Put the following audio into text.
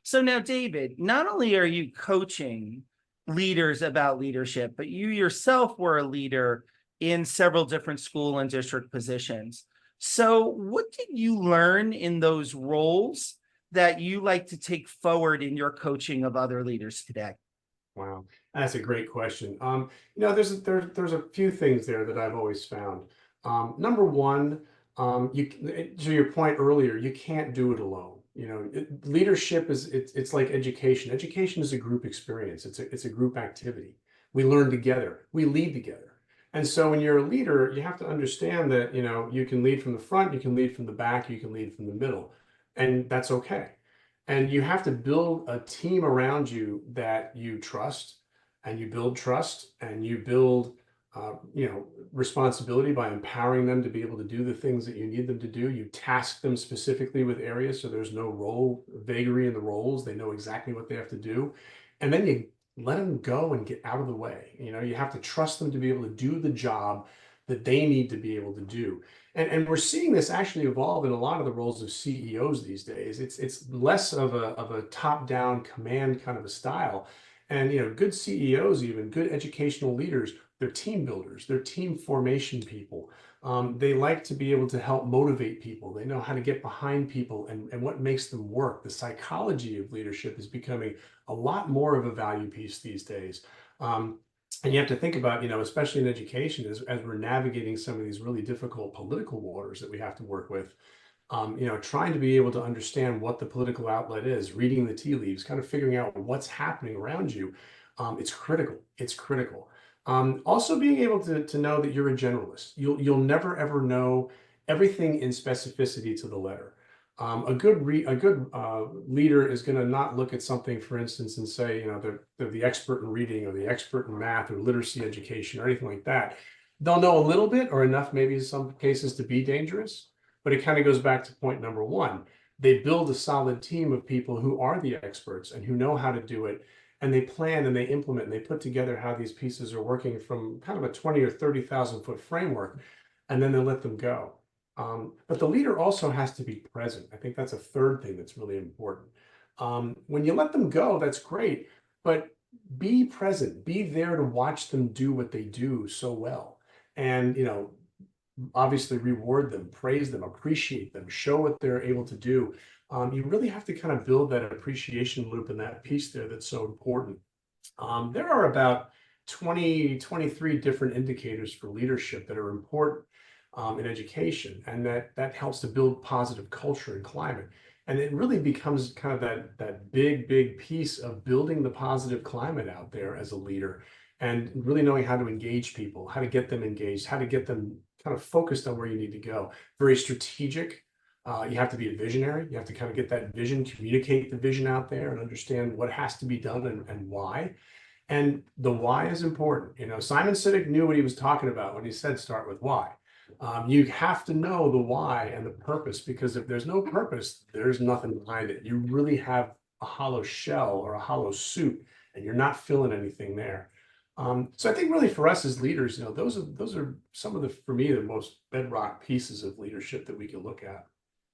So now, David, not only are you coaching leaders about leadership, but you yourself were a leader in several different school and district positions. So what did you learn in those roles that you like to take forward in your coaching of other leaders today? Wow, that's a great question. There's a few things there that I've always found. Number one, to your point earlier, you can't do it alone. Leadership it's like education. Education is a group experience. It's a group activity. We learn together. We lead together. And so when you're a leader, you have to understand that you can lead from the front, you can lead from the back, you can lead from the middle, and that's okay. And you have to build a team around you that you trust, and you build trust, and you build, responsibility by empowering them to be able to do the things that you need them to do. You task them specifically with areas so there's no role vagary in the roles. They know exactly what they have to do. And then you let them go and get out of the way. You have to trust them to be able to do the job that they need to be able to do. And we're seeing this actually evolve in a lot of the roles of CEOs these days. It's less of a top-down command kind of a style. And good CEOs, even good educational leaders, they're team builders, they're team formation people. They like to be able to help motivate people. They know how to get behind people and what makes them work. The psychology of leadership is becoming a lot more of a value piece these days. And you have to think about, especially in education, as we're navigating some of these really difficult political waters that we have to work with, trying to be able to understand what the political outlet is, reading the tea leaves, kind of figuring out what's happening around you. It's critical. It's critical. Also being able to know that you're a generalist. You'll never ever know everything in specificity to the letter. A good leader is going to not look at something, for instance, and say, they're the expert in reading or the expert in math or literacy education or anything like that. They'll know a little bit or enough, maybe in some cases, to be dangerous. But it kind of goes back to point number one. They build a solid team of people who are the experts and who know how to do it. And they plan and they implement and they put together how these pieces are working from kind of a 20 or 30,000 foot framework. And then they let them go. But the leader also has to be present. I think that's a third thing that's really important. When you let them go, that's great, but be present, be there to watch them do what they do so well. And, obviously reward them, praise them, appreciate them, show what they're able to do. You really have to kind of build that appreciation loop and that piece there that's so important. There are about 23 different indicators for leadership that are important in education, and that helps to build positive culture and climate. And it really becomes kind of that big piece of building the positive climate out there as a leader, and really knowing how to engage people, how to get them engaged, how to get them kind of focused on where you need to go. Very strategic. You have to be a visionary. You have to kind of get that vision, communicate the vision out there, and understand what has to be done and why. And the why is important. Simon Sinek knew what he was talking about when he said start with why. You have to know the why and the purpose, because if there's no purpose, there's nothing behind it. You really have a hollow shell or a hollow soup, and you're not filling anything there. So I think really for us as leaders, those are some of for me, the most bedrock pieces of leadership that we can look at.